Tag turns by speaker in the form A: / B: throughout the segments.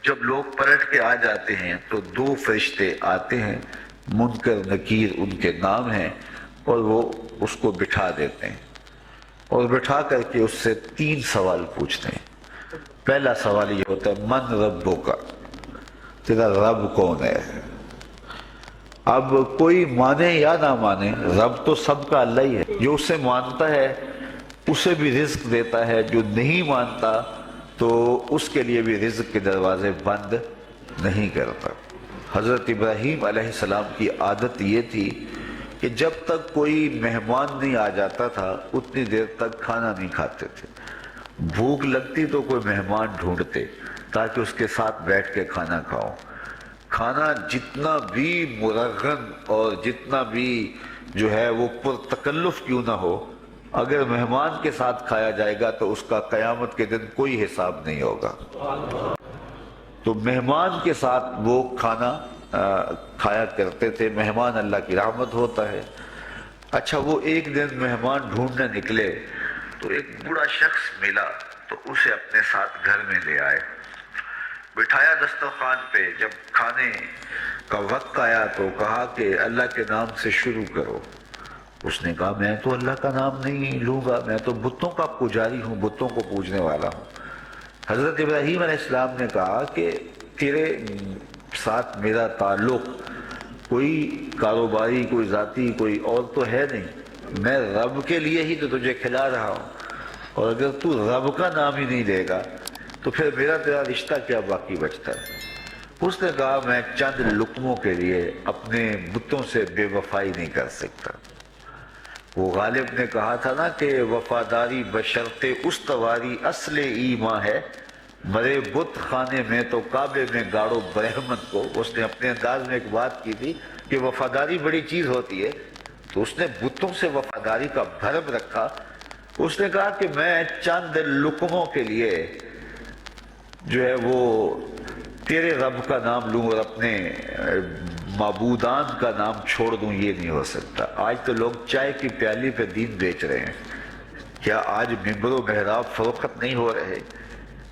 A: جب لوگ پلٹ کے آ جاتے ہیں تو دو فرشتے آتے ہیں، منکر نکیر ان کے نام ہیں، اور وہ اس کو بٹھا دیتے ہیں اور بٹھا کر کے اس سے 3 سوال پوچھتے ہیں۔ پہلا سوال یہ ہوتا ہے من ربک، تیرا رب کون ہے؟ اب کوئی مانے یا نہ مانے، رب تو سب کا اللہ ہی ہے۔ جو اسے مانتا ہے اسے بھی رزق دیتا ہے، جو نہیں مانتا تو اس کے لیے بھی رزق کے دروازے بند نہیں کرتا۔ حضرت ابراہیم علیہ السلام کی عادت یہ تھی کہ جب تک کوئی مہمان نہیں آ جاتا تھا اتنی دیر تک کھانا نہیں کھاتے تھے۔ بھوک لگتی تو کوئی مہمان ڈھونڈتے تاکہ اس کے ساتھ بیٹھ کے کھانا کھاؤ۔ کھانا جتنا بھی مرغن اور جتنا بھی جو ہے وہ پرتکلف کیوں نہ ہو، اگر مہمان کے ساتھ کھایا جائے گا تو اس کا قیامت کے دن کوئی حساب نہیں ہوگا۔ تو مہمان کے ساتھ وہ کھانا کھایا کرتے تھے۔ مہمان اللہ کی رحمت ہوتا ہے۔ اچھا، وہ ایک دن مہمان ڈھونڈنے نکلے تو ایک بوڑھا شخص ملا تو اسے اپنے ساتھ گھر میں لے آئے، بٹھایا دسترخوان پہ۔ جب کھانے کا وقت آیا تو کہا کہ اللہ کے نام سے شروع کرو۔ اس نے کہا میں تو اللہ کا نام نہیں لوں گا، میں تو بتوں کا پجاری ہوں، بتوں کو پوجنے والا ہوں۔ حضرت ابراہیم علیہ السلام نے کہا کہ تیرے ساتھ میرا تعلق کوئی کاروباری، کوئی ذاتی، کوئی اور تو ہے نہیں، میں رب کے لیے ہی تو تجھے کھلا رہا ہوں، اور اگر تو رب کا نام ہی نہیں لے گا تو پھر میرا تیرا رشتہ کیا باقی بچتا ہے؟ اس نے کہا میں چند لقموں کے لیے اپنے بتوں سے بے وفائی نہیں کر سکتا۔ وہ غالب نے کہا تھا نا کہ وفاداری بشرط استواری اصل ایمان ہے، مرے بت خانے میں تو کعبے میں گاڑو برہمن کو۔ اس نے اپنے انداز میں ایک بات کی تھی کہ وفاداری بڑی چیز ہوتی ہے، تو اس نے بتوں سے وفاداری کا بھرم رکھا۔ اس نے کہا کہ میں چند لقموں کے لیے جو ہے وہ تیرے رب کا نام لوں اور اپنے معبودان کا نام چھوڑ دوں، یہ نہیں ہو سکتا۔ آج تو لوگ چائے کی پیالی پہ دین بیچ رہے ہیں، کیا آج ممبر و محراب فروخت نہیں ہو رہے؟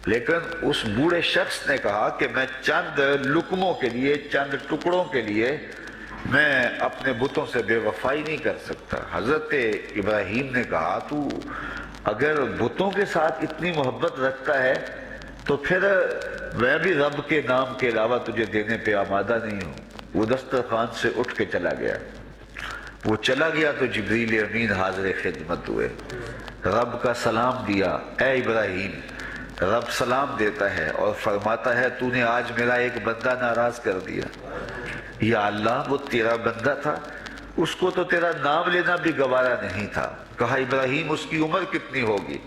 A: لیکن اس بوڑھے شخص نے کہا کہ میں چند لقموں کے لیے، چند ٹکڑوں کے لیے میں اپنے بتوں سے بے وفائی نہیں کر سکتا۔ حضرت ابراہیم نے کہا تو اگر بتوں کے ساتھ اتنی محبت رکھتا ہے تو پھر میں بھی رب کے نام کے علاوہ تجھے دینے پہ آمادہ نہیں ہوں۔ وہ دسترخوان سے اٹھ کے چلا گیا۔ وہ چلا گیا تو جبریل امین حاضر خدمت ہوئے، رب کا سلام دیا۔ اے ابراہیم، رب سلام دیتا ہے اور فرماتا ہے تو نے آج میرا ایک بندہ ناراض کر دیا۔ یا اللہ، وہ تیرا بندہ تھا، اس کو تو تیرا نام لینا بھی گوارا نہیں تھا۔ کہا ابراہیم اس کی عمر کتنی ہوگی؟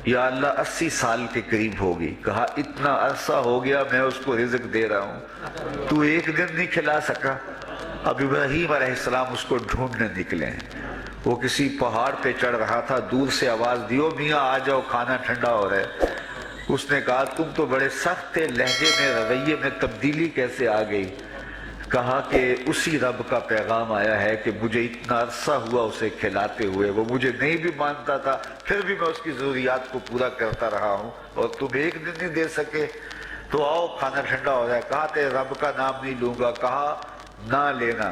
A: یا اللہ 80 سال کے قریب ہوگی۔ کہا اتنا عرصہ ہو گیا میں اس کو رزق دے رہا ہوں، تو ایک دن نہیں کھلا سکا۔ اب ابراہیم علیہ السلام اس کو ڈھونڈنے نکلے ہیں۔ وہ کسی پہاڑ پہ چڑھ رہا تھا، دور سے آواز دیو میاں آ جاؤ، کھانا ٹھنڈا ہو رہا ہے۔ اس نے کہا تم تو بڑے سخت تھے، لہجے میں رویے میں تبدیلی کیسے آ گئی؟ کہا کہ اسی رب کا پیغام آیا ہے کہ مجھے اتنا عرصہ ہوا اسے کھلاتے ہوئے، وہ مجھے نہیں بھی مانتا تھا پھر بھی میں اس کی ضروریات کو پورا کرتا رہا ہوں، اور تم ایک دن نہیں دے سکے، تو آؤ کھانا ٹھنڈا ہو جائے۔ کہا کہ رب کا نام نہیں لوں گا، کہا نہ لینا۔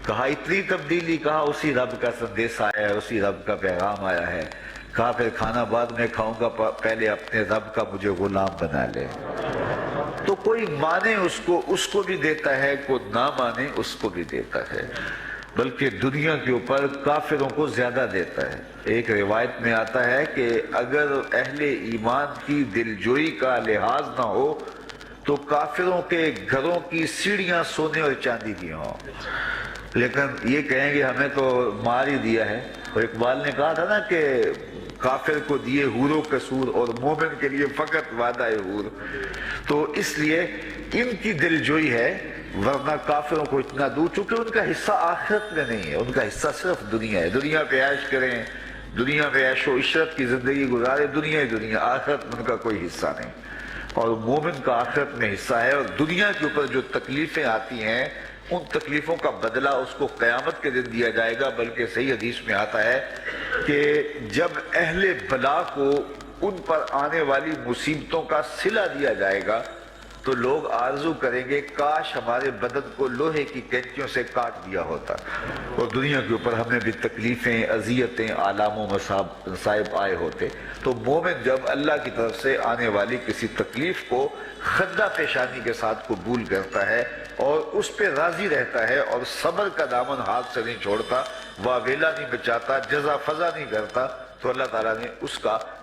A: کہا اتنی تبدیلی؟ کہا اسی رب کا سندیش آیا ہے، اسی رب کا پیغام آیا ہے۔ کہا پھر کھانا بعد میں کھاؤں گا، پہلے اپنے رب کا مجھے غلام بنا لے۔ تو کوئی مانے اس کو بھی دیتا ہے، کوئی نہ مانے اس کو بھی دیتا ہے، بلکہ دنیا کے اوپر کافروں کو زیادہ دیتا ہے۔ ایک روایت میں آتا ہے کہ اگر اہل ایمان کی دلجوئی کا لحاظ نہ ہو تو کافروں کے گھروں کی سیڑھیاں سونے اور چاندی کی ہوں، لیکن یہ کہیں گے ہمیں تو مار ہی دیا ہے۔ اور اقبال نے کہا تھا نا کہ کافر کو دیے حور و قصور اور مومن کے لیے فقط وعدہ حور۔ تو اس لیے ان کی دلجوئی ہے، ورنہ کافروں کو اتنا دور، چونکہ ان کا حصہ آخرت میں نہیں ہے، ان کا حصہ صرف دنیا ہے۔ دنیا پہ عیش کریں، دنیا پہ عیش و عشرت کی زندگی گزارے، دنیا ہی دنیا، آخرت میں ان کا کوئی حصہ نہیں۔ اور مومن کا آخرت میں حصہ ہے، اور دنیا کے اوپر جو تکلیفیں آتی ہیں ان تکلیفوں کا بدلہ اس کو قیامت کے دن دیا جائے گا۔ بلکہ صحیح حدیث میں آتا ہے کہ جب اہل بلا کو ان پر آنے والی مصیبتوں کا صلہ دیا جائے گا تو لوگ آرزو کریں گے کاش ہمارے بدن کو لوہے کی کینچیوں سے کاٹ دیا ہوتا، اور دنیا کے اوپر ہمیں بھی تکلیفیں، اذیتیں، آلام و مصائب آئے ہوتے۔ تو مومن جب اللہ کی طرف سے آنے والی کسی تکلیف کو خندہ پیشانی کے ساتھ قبول کرتا ہے اور اس پہ راضی رہتا ہے اور صبر کا دامن ہاتھ سے نہیں چھوڑتا، واویلا نہیں بچاتا، جزا فضا نہیں کرتا، تو اللہ تعالیٰ نے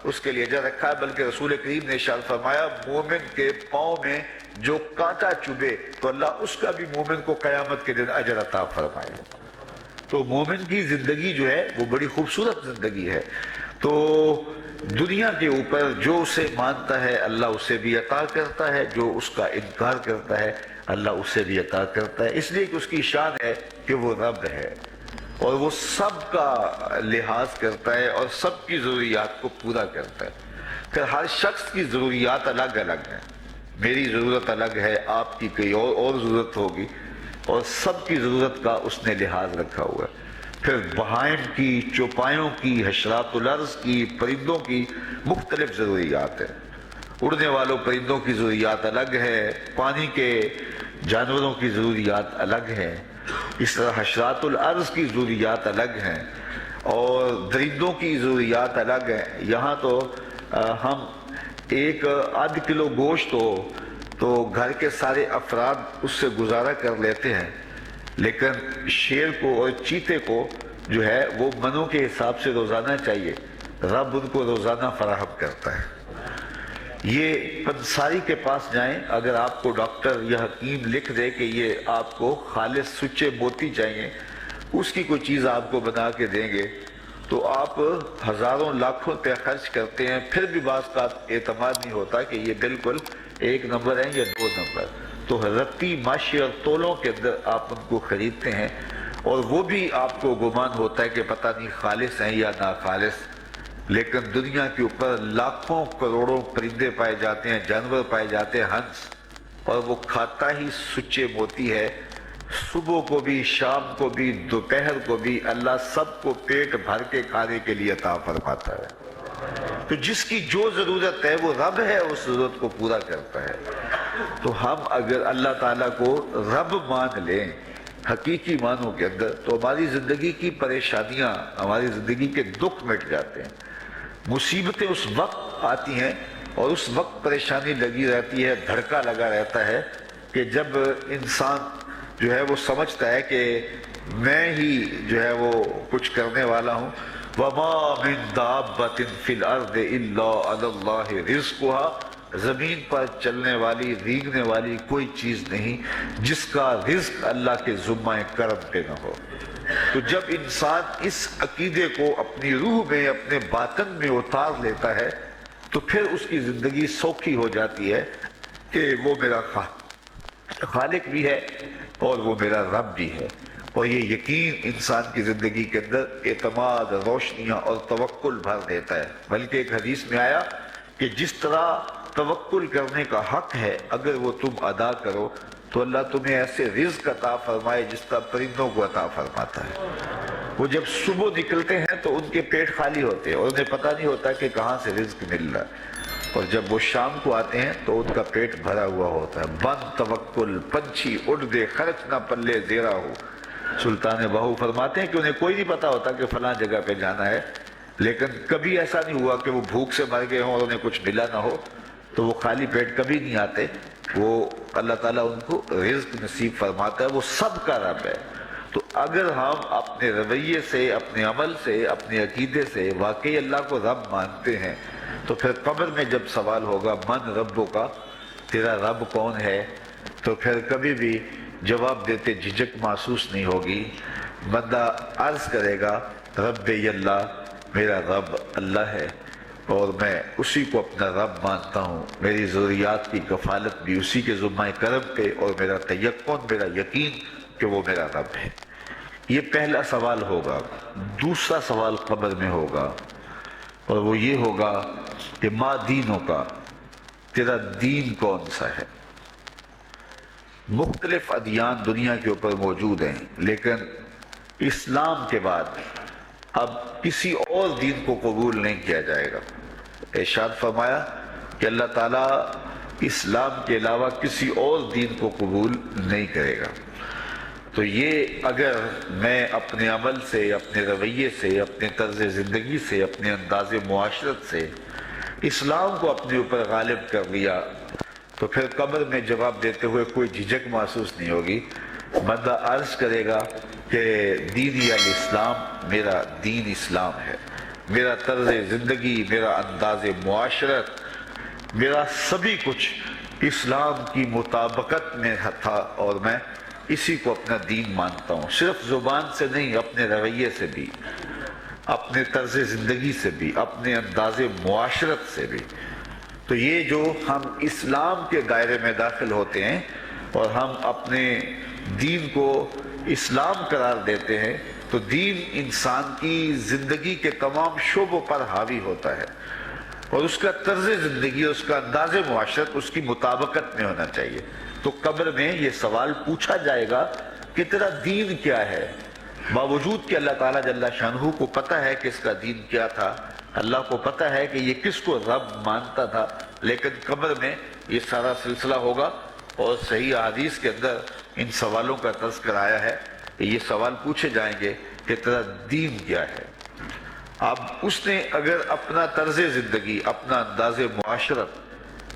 A: اس کے لیے اجر رکھا ہے۔ بلکہ رسول کریم نے ارشاد فرمایا مومن کے پاؤں میں جو کانٹا چبھے تو اللہ اس کا بھی مومن کو قیامت کے دن اجر عطا فرمائے۔ تو مومن کی زندگی جو ہے وہ بڑی خوبصورت زندگی ہے۔ تو دنیا کے اوپر جو اسے مانتا ہے اللہ اسے بھی عطا کرتا ہے، جو اس کا انکار کرتا ہے اللہ اسے بھی عطا کرتا ہے، اس لیے کہ اس کی شان ہے کہ وہ رب ہے اور وہ سب کا لحاظ کرتا ہے اور سب کی ضروریات کو پورا کرتا ہے۔ پھر ہر شخص کی ضروریات الگ الگ ہیں، میری ضرورت الگ ہے، آپ کی کوئی اور ضرورت ہوگی، اور سب کی ضرورت کا اس نے لحاظ رکھا ہوا ہے۔ پھر بہائم کی، چوپایوں کی، حشرات الارض کی، پرندوں کی مختلف ضروریات ہیں۔ اڑنے والوں پرندوں کی ضروریات الگ ہے، پانی کے جانوروں کی ضروریات الگ ہیں، اس طرح حشرات الارض کی ضروریات الگ ہیں اور درندوں کی ضروریات الگ ہیں۔ یہاں تو ہم ایک آدھ کلو گوشت ہو تو گھر کے سارے افراد اس سے گزارا کر لیتے ہیں، لیکن شیر کو اور چیتے کو جو ہے وہ منوں کے حساب سے روزانہ چاہیے، رب ان کو روزانہ فراہم کرتا ہے۔ یہ پنساری کے پاس جائیں، اگر آپ کو ڈاکٹر یا حکیم لکھ دے کہ یہ آپ کو خالص سچے موتی چاہیے، اس کی کوئی چیز آپ کو بنا کے دیں گے تو آپ ہزاروں لاکھوں روپے خرچ کرتے ہیں، پھر بھی بعض کا اعتماد نہیں ہوتا کہ یہ بالکل 1 نمبر ہے یا 2 نمبر۔ تو رتی ماشی اور تولوں کے اندر آپ ان کو خریدتے ہیں اور وہ بھی آپ کو گمان ہوتا ہے کہ پتہ نہیں خالص ہیں یا ناخالص، لیکن دنیا کے اوپر لاکھوں کروڑوں پرندے پائے جاتے ہیں، جانور پائے جاتے ہیں، ہنس، اور وہ کھاتا ہی سچے موتی ہے۔ صبح کو بھی، شام کو بھی، دوپہر کو بھی اللہ سب کو پیٹ بھر کے کھانے کے لیے عطا فرماتا ہے۔ تو جس کی جو ضرورت ہے وہ رب ہے، اس ضرورت کو پورا کرتا ہے۔ تو ہم اگر اللہ تعالیٰ کو رب مان لیں حقیقی معنوں کے اندر تو ہماری زندگی کی پریشانیاں، ہماری زندگی کے دکھ مٹ جاتے ہیں۔ مصیبتیں اس وقت آتی ہیں اور اس وقت پریشانی لگی رہتی ہے، دھڑکا لگا رہتا ہے کہ جب انسان جو ہے وہ سمجھتا ہے کہ میں ہی جو ہے وہ کچھ کرنے والا ہوں۔ وَمَا مِن دَابَّةٍ فِي الْأَرْضِ إِلَّا عَلَى اللَّهِ رِزْقُهَا، زمین پر چلنے والی، ریگنے والی کوئی چیز نہیں جس کا رزق اللہ کے ذمہ کرم پہ نہ ہو۔ تو جب انسان اس عقیدے کو اپنی روح میں، اپنے باطن میں اتار لیتا ہے تو پھر اس کی زندگی سوکھی ہو جاتی ہے کہ وہ میرا خالق بھی ہے اور وہ میرا رب بھی ہے، اور یہ یقین انسان کی زندگی کے اندر اعتماد، روشنیاں اور توکل بھر دیتا ہے۔ بلکہ ایک حدیث میں آیا کہ جس طرح توکل کرنے کا حق ہے اگر وہ تم ادا کرو تو اللہ تمہیں ایسے رزق عطا فرمائے جس طرح پرندوں کو عطا فرماتا ہے۔ وہ جب صبح نکلتے ہیں تو ان کے پیٹ خالی ہوتے ہیں اور انہیں پتہ نہیں ہوتا کہ کہاں سے رزق مل رہا ہے، اور جب وہ شام کو آتے ہیں تو ان کا پیٹ بھرا ہوا ہوتا ہے۔ بند توکل پنچھی اڑ دے، خرچ نہ پلے زیرا ہو۔ سلطان بہو فرماتے ہیں کہ انہیں کوئی نہیں پتا ہوتا کہ فلاں جگہ پہ جانا ہے، لیکن کبھی ایسا نہیں ہوا کہ وہ بھوک سے مر گئے ہوں اور انہیں کچھ ملا نہ ہو، تو وہ خالی پیٹ کبھی نہیں آتے۔ وہ اللہ تعالیٰ ان کو رزق نصیب فرماتا ہے، وہ سب کا رب ہے۔ تو اگر ہم اپنے رویے سے، اپنے عمل سے، اپنے عقیدے سے واقعی اللہ کو رب مانتے ہیں تو پھر قبر میں جب سوال ہوگا من ربوں کا، تیرا رب کون ہے، تو پھر کبھی بھی جواب دیتے جھجک محسوس نہیں ہوگی۔ بندہ عرض کرے گا رب اللہ، میرا رب اللہ ہے اور میں اسی کو اپنا رب مانتا ہوں، میری ضروریات کی کفالت بھی اسی کے ذمہ کرم پہ، اور میرا تیقن، میرا یقین کہ وہ میرا رب ہے۔ یہ پہلا سوال ہوگا۔ دوسرا سوال قبر میں ہوگا اور وہ یہ ہوگا کہ ما دینوں کا، تیرا دین کون سا ہے؟ مختلف ادیان دنیا کے اوپر موجود ہیں، لیکن اسلام کے بعد اب کسی اور دین کو قبول نہیں کیا جائے گا۔ ارشاد فرمایا کہ اللہ تعالیٰ اسلام کے علاوہ کسی اور دین کو قبول نہیں کرے گا۔ تو یہ اگر میں اپنے عمل سے، اپنے رویے سے، اپنے طرز زندگی سے، اپنے انداز معاشرت سے اسلام کو اپنے اوپر غالب کر لیا تو پھر قبر میں جواب دیتے ہوئے کوئی جھجک محسوس نہیں ہوگی۔ بندہ عرض کرے گا کہ دینی الاسلام، میرا دین اسلام ہے، میرا طرز زندگی، میرا انداز معاشرت، میرا سبھی کچھ اسلام کی مطابقت میں تھا اور میں اسی کو اپنا دین مانتا ہوں، صرف زبان سے نہیں، اپنے رویے سے بھی، اپنے طرز زندگی سے بھی، اپنے انداز معاشرت سے بھی۔ تو یہ جو ہم اسلام کے دائرے میں داخل ہوتے ہیں اور ہم اپنے دین کو اسلام قرار دیتے ہیں تو دین انسان کی زندگی کے تمام شعبوں پر حاوی ہوتا ہے اور اس کا طرز زندگی، اس کا انداز معاشرت اس کی مطابقت میں ہونا چاہیے۔ تو قبر میں یہ سوال پوچھا جائے گا کہ تیرا دین کیا ہے، باوجود کہ اللہ تعالیٰ جل شانہ کو پتہ ہے کہ اس کا دین کیا تھا، اللہ کو پتہ ہے کہ یہ کس کو رب مانتا تھا، لیکن قبر میں یہ سارا سلسلہ ہوگا اور صحیح احادیث کے اندر ان سوالوں کا تذکر آیا ہے کہ یہ سوال پوچھے جائیں گے کہ تیرا دین کیا ہے۔ اب اس نے اگر اپنا طرز زندگی، اپنا انداز معاشرت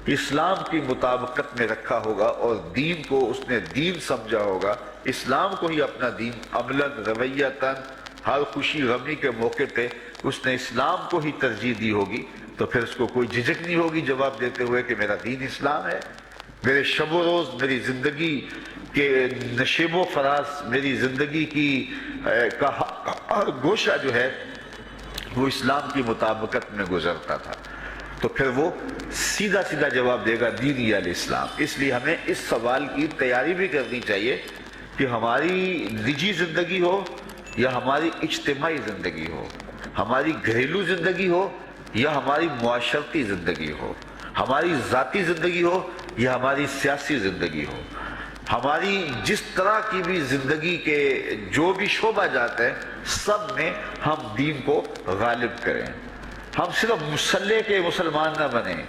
A: اسلام کی مطابقت میں رکھا ہوگا اور دین کو اس نے دین سمجھا ہوگا، اسلام کو ہی اپنا دین عملاً، رویتاً، ہر خوشی غمی کے موقع پہ اس نے اسلام کو ہی ترجیح دی ہوگی، تو پھر اس کو کوئی جھجک نہیں ہوگی جواب دیتے ہوئے کہ میرا دین اسلام ہے، میرے شب و روز، میری زندگی کے نشیب و فراز، میری زندگی کی کا ہر گوشہ جو ہے وہ اسلام کی مطابقت میں گزرتا تھا۔ تو پھر وہ سیدھا سیدھا جواب دے گا دینی الاسلام۔ اس لیے ہمیں اس سوال کی تیاری بھی کرنی چاہیے کہ ہماری نجی زندگی ہو یا ہماری اجتماعی زندگی ہو، ہماری گھریلو زندگی ہو یا ہماری معاشرتی زندگی ہو، ہماری ذاتی زندگی ہو یا ہماری سیاسی زندگی ہو، ہماری جس طرح کی بھی زندگی کے جو بھی شعبہ جات ہیں سب میں ہم دین کو غالب کریں۔ ہم صرف مسلح کے مسلمان نہ بنیں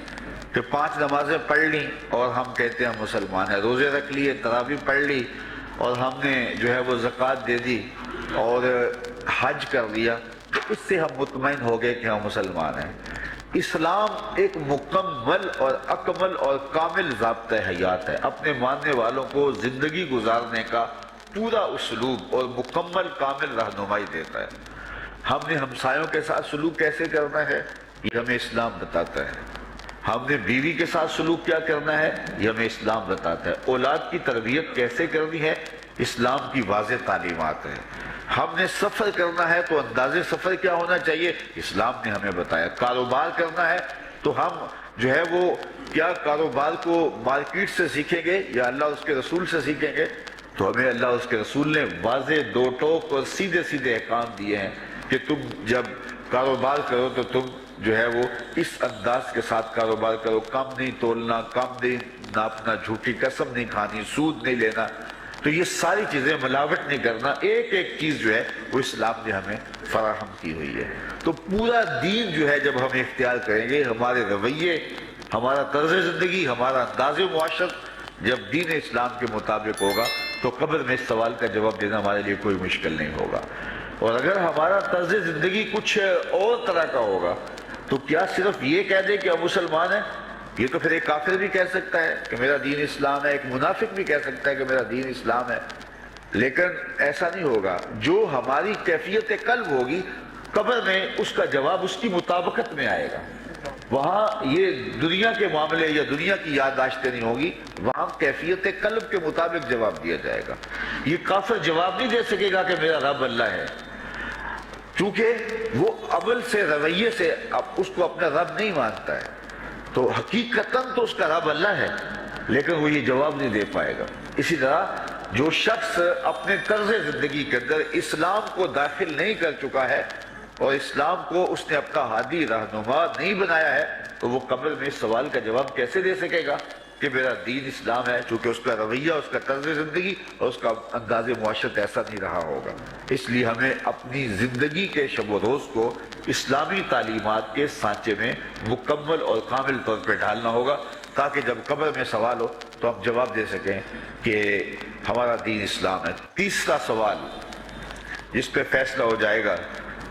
A: کہ 5 نمازیں پڑھ لیں اور ہم کہتے ہیں مسلمان ہیں، روزے رکھ لیے، تراویح پڑھ لی اور ہم نے جو ہے وہ زکوٰۃ دے دی اور حج کر لیا تو اس سے ہم مطمئن ہو گئے کہ ہم مسلمان ہیں۔ اسلام ایک مکمل اور اکمل اور کامل ضابطہ حیات ہے، اپنے ماننے والوں کو زندگی گزارنے کا پورا اسلوب اور مکمل کامل رہنمائی دیتا ہے۔ ہم نے ہمسایوں کے ساتھ سلوک کیسے کرنا ہے یہ ہمیں اسلام بتاتا ہے، ہم نے بیوی کے ساتھ سلوک کیا کرنا ہے یہ ہمیں اسلام بتاتا ہے، اولاد کی تربیت کیسے کرنی ہے اسلام کی واضح تعلیمات ہے، ہم نے سفر کرنا ہے تو انداز سفر کیا ہونا چاہیے اسلام نے ہمیں بتایا، کاروبار کرنا ہے تو ہم جو ہے وہ کیا کاروبار کو مارکیٹ سے سیکھیں گے یا اللہ اس کے رسول سے سیکھیں گے، تو ہمیں اللہ اس کے رسول نے واضح دو ٹوک اور سیدھے سیدھے احکام دیے ہیں کہ تم جب کاروبار کرو تو تم جو ہے وہ اس انداز کے ساتھ کاروبار کرو، کم نہیں تولنا، کم نہیں ناپنا، جھوٹی قسم نہیں کھانی، سود نہیں لینا، تو یہ ساری چیزیں ملاوٹ نہیں کرنا، ایک ایک چیز جو ہے وہ اسلام نے ہمیں فراہم کی ہوئی ہے۔ تو پورا دین جو ہے جب ہم اختیار کریں گے، ہمارے رویے، ہمارا طرز زندگی، ہمارا انداز معاشرت جب دین اسلام کے مطابق ہوگا تو قبر میں اس سوال کا جواب دینا ہمارے لیے کوئی مشکل نہیں ہوگا۔ اور اگر ہمارا طرز زندگی کچھ اور طرح کا ہوگا تو کیا صرف یہ کہہ دے کہ ہم مسلمان ہیں؟ یہ تو پھر ایک کافر بھی کہہ سکتا ہے کہ میرا دین اسلام ہے، ایک منافق بھی کہہ سکتا ہے کہ میرا دین اسلام ہے، لیکن ایسا نہیں ہوگا۔ جو ہماری کیفیت قلب ہوگی قبر میں اس کا جواب اس کی مطابقت میں آئے گا، وہاں یہ دنیا کے معاملے یا دنیا کی یادداشتیں نہیں ہوگی، وہاں کیفیت قلب کے مطابق جواب دیا جائے گا۔ یہ کافر جواب نہیں دے سکے گا کہ میرا رب اللہ ہے، چونکہ وہ عمل سے، رویے سے اس کو اپنا رب نہیں مانتا ہے، تو حقیقتاً تو اس کا رب اللہ ہے لیکن وہ یہ جواب نہیں دے پائے گا۔ اسی طرح جو شخص اپنے طرز زندگی کے اندر اسلام کو داخل نہیں کر چکا ہے اور اسلام کو اس نے اپنا ہادی رہنما نہیں بنایا ہے تو وہ قبر میں اس سوال کا جواب کیسے دے سکے گا کہ میرا دین اسلام ہے، چونکہ اس کا رویہ، اس کا طرز زندگی اور اس کا انداز معاشرت ایسا نہیں رہا ہوگا۔ اس لیے ہمیں اپنی زندگی کے شب و روز کو اسلامی تعلیمات کے سانچے میں مکمل اور کامل طور پہ ڈھالنا ہوگا تاکہ جب قبر میں سوال ہو تو ہم جواب دے سکیں کہ ہمارا دین اسلام ہے۔ تیسرا سوال جس پہ فیصلہ ہو جائے گا،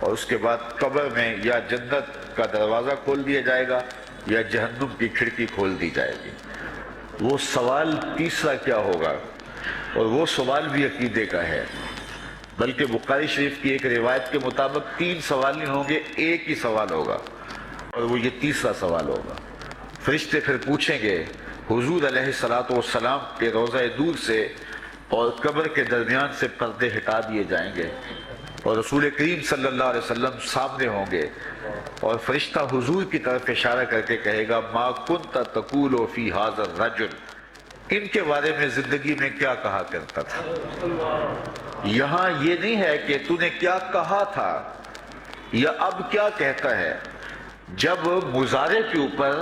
A: اور اس کے بعد قبر میں یا جنت کا دروازہ کھول دیا جائے گا یا جہنم کی کھڑکی کھول دی جائے گی۔ وہ سوال تیسرا کیا ہوگا؟ اور وہ سوال بھی عقیدے کا ہے، بلکہ بخاری شریف کی ایک روایت کے مطابق 3 سوال نہیں ہوں گے، ایک ہی سوال ہوگا، اور وہ یہ تیسرا سوال ہوگا۔ فرشتے پھر پوچھیں گے حضور علیہ الصلوۃ والسلام کے روضہ دور سے اور قبر کے درمیان سے پردے ہٹا دیے جائیں گے، اور رسول کریم صلی اللہ علیہ وسلم سامنے ہوں گے، اور فرشتہ حضور کی طرف اشارہ کر کے کہے گا ما کنت تقول فی ھذا الرجل، ان کے بارے میں زندگی میں کیا کہا کرتا تھا۔ یہاں یہ نہیں ہے کہ تو نے کیا کہا تھا یا اب کیا کہتا ہے۔ جب مضارع کے اوپر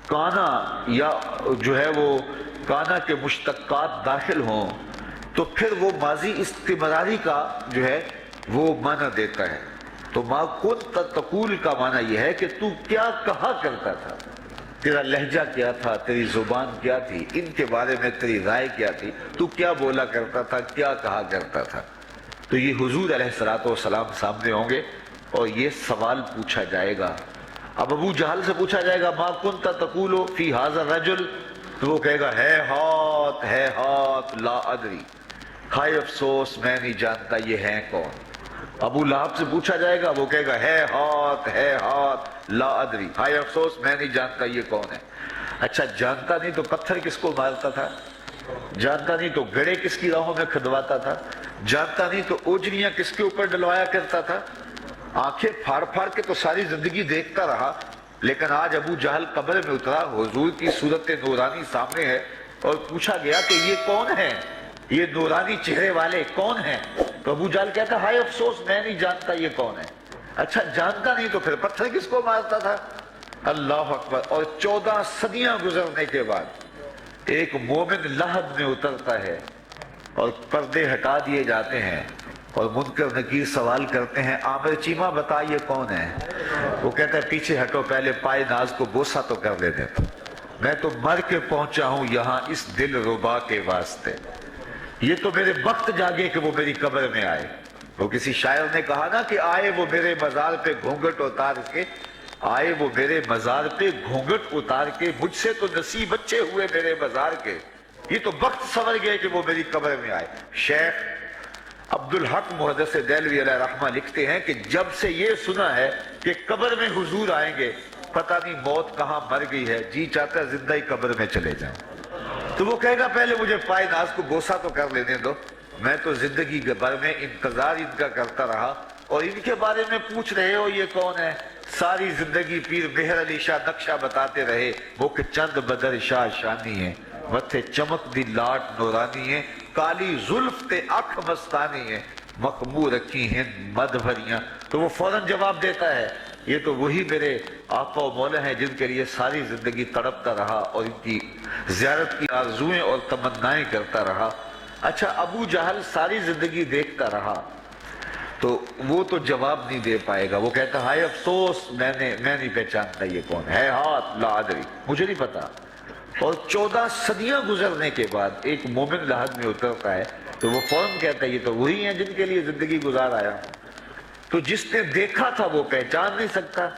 A: کانا یا جو ہے وہ کانا کے مشتقات داخل ہوں تو پھر وہ ماضی استمراری کا جو ہے وہ معنی دیتا ہے۔ تو ما کنت تقول کا معنی یہ ہے کہ تو کیا کہا کرتا تھا، تیرا لہجہ کیا تھا، تیری زبان کیا تھی، ان کے بارے میں تیری رائے کیا تھی، تو کیا بولا کرتا تھا، کیا کہا کرتا تھا۔ تو یہ حضور علیہ الصلوۃ والسلام سامنے ہوں گے اور یہ سوال پوچھا جائے گا۔ اب ابو جہل سے پوچھا جائے گا ما کنت تقول فی ھذا الرجل، تو وہ کہے گا ہے ہاتھ لا ادری، ہائے افسوس میں نہیں جانتا یہ ہیں کون۔ ابو لہب سے پوچھا جائے گا، وہ کہے گا ہے ہاتھ لا ادری، ہائے افسوس میں نہیں جانتا یہ کون ہے۔ اچھا جانتا نہیں تو پتھر کس کو مارتا تھا، جانتا نہیں تو گڑے کس کی راہوں میں کھدواتا تھا، جانتا نہیں تو اوجریاں کس کے اوپر ڈلوایا کرتا تھا۔ آنکھیں پھاڑ پھاڑ کے تو ساری زندگی دیکھتا رہا، لیکن آج ابو جہل قبر میں اترا، حضور کی صورت نورانی سامنے ہے، اور پوچھا گیا کہ یہ کون ہے، یہ نورانی چہرے والے کون ہیں؟ تو ابو جہل کہتا ہائے افسوس میں نہیں جانتا یہ کون ہے۔ اچھا جانتا نہیں تو پھر پتھر کس کو مارتا تھا؟ اللہ اکبر۔ اور 14 صدیاں گزرنے کے بعد ایک مومن لحد میں اترتا ہے اور پردے ہٹا دیے جاتے ہیں، اور منکر نکیر سوال کرتے ہیں عامر چیمہ بتا یہ کون ہے؟ وہ کہتا ہے پیچھے ہٹو، پہلے پائے ناز کو بوسہ تو کر لیتے، میں تو مر کے پہنچا ہوں یہاں اس دل ربا کے واسطے، یہ تو میرے وقت جاگے کہ وہ میری قبر میں آئے۔ وہ کسی شاعر نے کہا نا کہ آئے وہ میرے مزار پہ گھونگھٹ اتار کے، آئے وہ میرے مزار پہ گھونگھٹ اتار کے، مجھ سے تو نصیب اچھے ہوئے میرے مزار کے، یہ تو وقت سنور گئے کہ وہ میری قبر میں آئے۔ شیخ عبدالحق محدث دہلوی علیہ رحمہ لکھتے ہیں کہ جب سے یہ سنا ہے کہ قبر میں حضور آئیں گے، پتہ نہیں موت کہاں مر گئی ہے، جی چاہتا ہے زندہ ہی قبر میں چلے جائیں۔ تو وہ کہے گا پہلے مجھے پائے ناز کو بوسہ تو کر لینے دو، میں تو زندگی بھر میں انتظار ان کا کرتا رہا، اور ان کے بارے میں پوچھ رہے ہو یہ کون ہے؟ ساری زندگی پیر مہر علی شاہ نقشہ بتاتے رہے، وہ کہ چند بدر شاہ شانی ہے، متھے چمک دی لاٹ نورانی ہے، کالی زلف تے اکھ مستانی ہے، مخمور رکھی ہیں مد بھریاں۔ تو وہ فوراً جواب دیتا ہے یہ تو وہی میرے آقا و مولا ہیں جن کے لیے ساری زندگی تڑپتا رہا اور ان کی زیارت کی آرزوئیں اور تمنائیں کرتا رہا۔ اچھا ابو جہل ساری زندگی دیکھتا رہا تو وہ تو جواب نہیں دے پائے گا، وہ کہتا ہائے افسوس میں نہیں پہچانتا یہ کون ہے، ہاتھ لا ادری، مجھے نہیں پتا۔ اور 14 صدیاں گزرنے کے بعد ایک مومن لحد میں اترتا ہے تو وہ فوراً کہتا ہے یہ تو وہی ہیں جن کے لیے زندگی گزار آیا۔ تو جس نے دیکھا تھا وہ پہچان نہیں سکتا،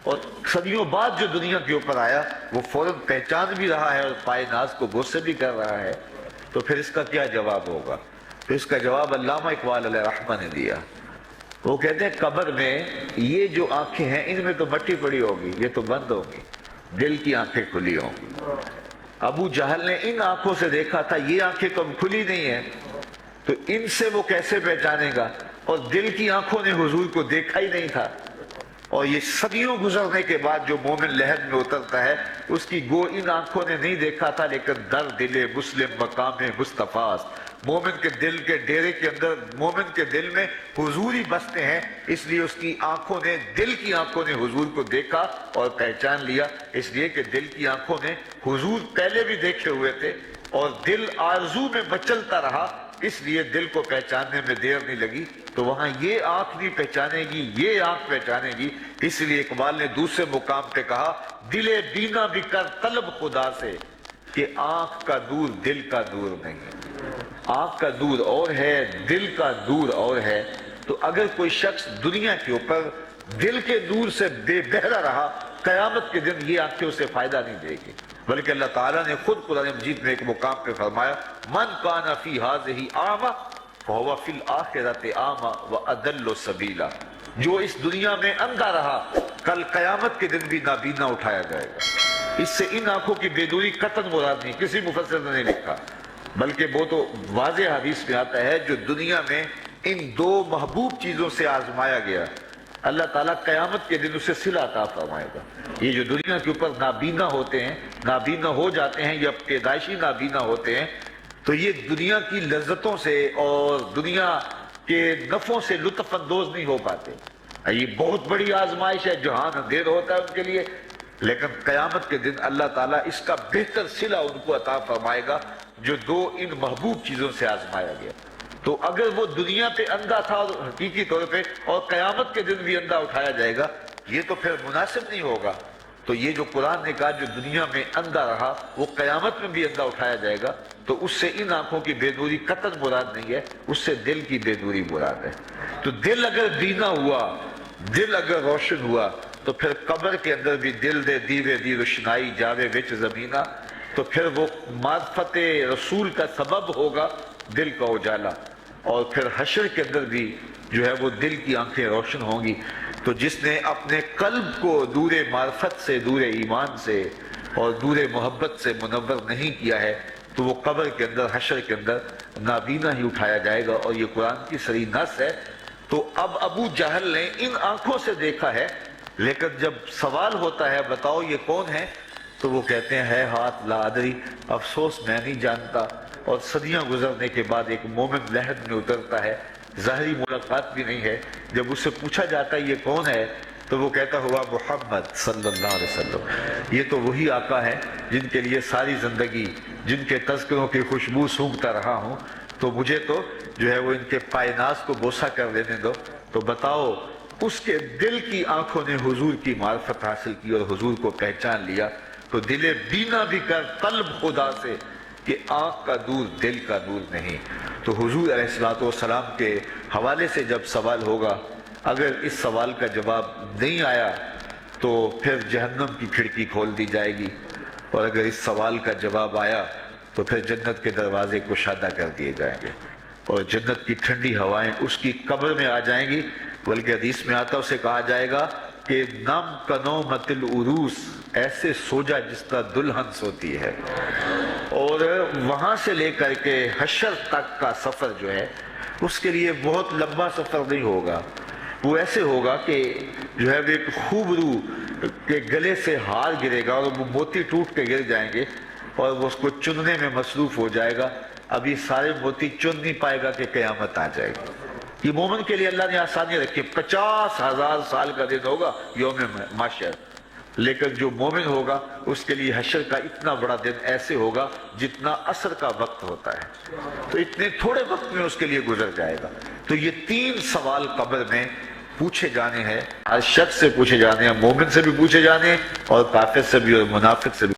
A: اور صدیوں بعد جو دنیا کے اوپر آیا وہ فوراً پہچان بھی رہا ہے اور پائے ناز کو بوسے بھی کر رہا ہے، تو پھر اس کا کیا جواب ہوگا؟ تو اس کا جواب علامہ اقبال علیہ رحمہ نے دیا۔ وہ کہتے ہیں قبر میں یہ جو آنکھیں ہیں ان میں تو مٹی پڑی ہوگی، یہ تو بند ہوگی، دل کی آنکھیں کھلی ہوں گی۔ ابو جہل نے ان آنکھوں سے دیکھا تھا، یہ آنکھیں تو کھلی نہیں ہیں، تو ان سے وہ کیسے پہچانے گا؟ اور دل کی آنکھوں نے حضور کو دیکھا ہی نہیں تھا۔ اور یہ صدیوں گزرنے کے بعد جو مومن لحد میں اترتا ہے اس کی گو ان آنکھوں نے نہیں دیکھا تھا، لیکن در دل مسلم مقام مصطفیٰ، مومن کے دل کے ڈیرے کے اندر مومن کے دل میں حضور ہی بستے ہیں، اس لیے اس کی آنکھوں نے، دل کی آنکھوں نے حضور کو دیکھا اور پہچان لیا، اس لیے کہ دل کی آنکھوں نے حضور پہلے بھی دیکھے ہوئے تھے، اور دل آرزو میں مچلتا رہا اس لیے دل کو پہچاننے میں دیر نہیں لگی، تو وہاں یہ آنکھ نہیں پہچانے گی، یہ آنکھ پہچانے گی۔ اس لیے اقبال نے دوسرے مقام پہ کہا، دل بینا بھی کر طلب خدا سے، کہ آنکھ کا دور دل کا دور نہیں۔ آنکھ کا دور اور ہے، دل کا دور اور ہے۔ تو اگر کوئی شخص دنیا کے اوپر دل کے دور سے بے بہرا رہا، قیامت کے دن یہ آنکھیں اسے فائدہ نہیں دے گی، بلکہ اللہ تعالیٰ نے خود قرآن مجید میں ایک مقام پہ فرمایا، من کان فی ہذہ اعمی فہو فی الآخرۃ اعمی واضل سبیلا۔ جو اس دنیا میں اندھا رہا، کل قیامت کے دن بھی نابینا اٹھایا جائے گا۔ اس سے ان آنکھوں کی بے دوری قطعاً مراد نہیں، کسی مفسر نے نہیں لکھا، بلکہ وہ تو واضح حدیث میں آتا ہے، جو دنیا میں ان دو محبوب چیزوں سے آزمایا گیا، اللہ تعالیٰ قیامت کے دن اسے صلہ عطا فرمائے گا۔ یہ جو دنیا کے اوپر نابینا ہوتے ہیں، نابینا ہو جاتے ہیں یا پیدائشی نابینا ہوتے ہیں، تو یہ دنیا کی لذتوں سے اور دنیا کے نفعوں سے لطف اندوز نہیں ہو پاتے۔ یہ بہت بڑی آزمائش ہے، جہان اندھیر ہوتا ہے ان کے لیے، لیکن قیامت کے دن اللہ تعالیٰ اس کا بہتر صلہ ان کو عطا فرمائے گا، جو دو ان محبوب چیزوں سے آزمایا گیا۔ تو اگر وہ دنیا پہ اندھا تھا اور حقیقی طور پہ، اور قیامت کے دن بھی اندھا اٹھایا جائے گا، یہ تو پھر مناسب نہیں ہوگا۔ تو یہ جو قرآن نے کہا جو دنیا میں اندھا رہا وہ قیامت میں بھی اندھا اٹھایا جائے گا، تو اس سے ان آنکھوں کی بے دوری قطعاً مراد نہیں ہے، اس سے دل کی بے دوری مراد ہے۔ تو دل اگر بینا ہوا، دل اگر روشن ہوا، تو پھر قبر کے اندر بھی دل دے دیوے دی روشنائی جاوے وچ زمینہ، تو پھر وہ معرفت رسول کا سبب ہوگا دل کا اجالا، اور پھر حشر کے اندر بھی جو ہے وہ دل کی آنکھیں روشن ہوں گی۔ تو جس نے اپنے قلب کو دور معرفت سے، دور ایمان سے اور دور محبت سے منور نہیں کیا ہے، تو وہ قبر کے اندر، حشر کے اندر نابینا ہی اٹھایا جائے گا، اور یہ قرآن کی صریح نص ہے۔ تو اب ابو جہل نے ان آنکھوں سے دیکھا ہے، لیکن جب سوال ہوتا ہے بتاؤ یہ کون ہے، تو وہ کہتے ہیں ہے ہاتھ لا ادری، افسوس میں نہیں جانتا۔ اور صدیاں گزرنے کے بعد ایک مومن لحد میں اترتا ہے، ظاہری ملاقات بھی نہیں ہے، جب اس سے پوچھا جاتا ہے یہ کون ہے، تو وہ کہتا ہوا محمد صلی اللہ علیہ وسلم۔ یہ تو وہی آقا ہے جن کے لیے ساری زندگی، جن کے تذکروں کی خوشبو سونگھتا رہا ہوں، تو مجھے تو جو ہے وہ ان کے پائناز کو بوسہ کر لینے دو۔ تو بتاؤ اس کے دل کی آنکھوں نے حضور کی معرفت حاصل کی اور حضور کو پہچان لیا، تو دل بینا بھی کر قلب خدا سے، کہ آنکھ کا دور دل کا دور نہیں۔ تو حضور علیہ السلام کے حوالے سے جب سوال ہوگا، اگر اس سوال کا جواب نہیں آیا تو پھر جہنم کی کھڑکی کھول دی جائے گی، اور اگر اس سوال کا جواب آیا تو پھر جنت کے دروازے کشادہ کر دیے جائیں گے، اور جنت کی ٹھنڈی ہوائیں اس کی قبر میں آ جائیں گی۔ بلکہ حدیث میں آتا اسے کہا جائے گا کہ نم کنومت العروس، ایسے سو جا جس طرح دلہن سوتی ہے۔ اور وہاں سے لے کر کے حشر تک کا سفر جو ہے اس کے لیے بہت لمبا سفر نہیں ہوگا، وہ ایسے ہوگا کہ جو ہے وہ ایک خوبرو کے گلے سے ہار گرے گا اور وہ موتی ٹوٹ کے گر جائیں گے، اور وہ اس کو چننے میں مصروف ہو جائے گا۔ ابھی سارے موتی چن نہیں پائے گا کہ قیامت آ جائے گی۔ یہ مومن کے لیے اللہ نے آسانی رکھی، 50,000 سال کا دن ہوگا یوم محشر، لیکن جو مومن ہوگا اس کے لیے حشر کا اتنا بڑا دن ایسے ہوگا جتنا عصر کا وقت ہوتا ہے، تو اتنے تھوڑے وقت میں اس کے لیے گزر جائے گا۔ تو یہ 3 سوال قبر میں پوچھے جانے ہیں، ہر شخص سے پوچھے جانے ہیں، مومن سے بھی پوچھے جانے ہیں اور کافر سے بھی اور منافق سے بھی۔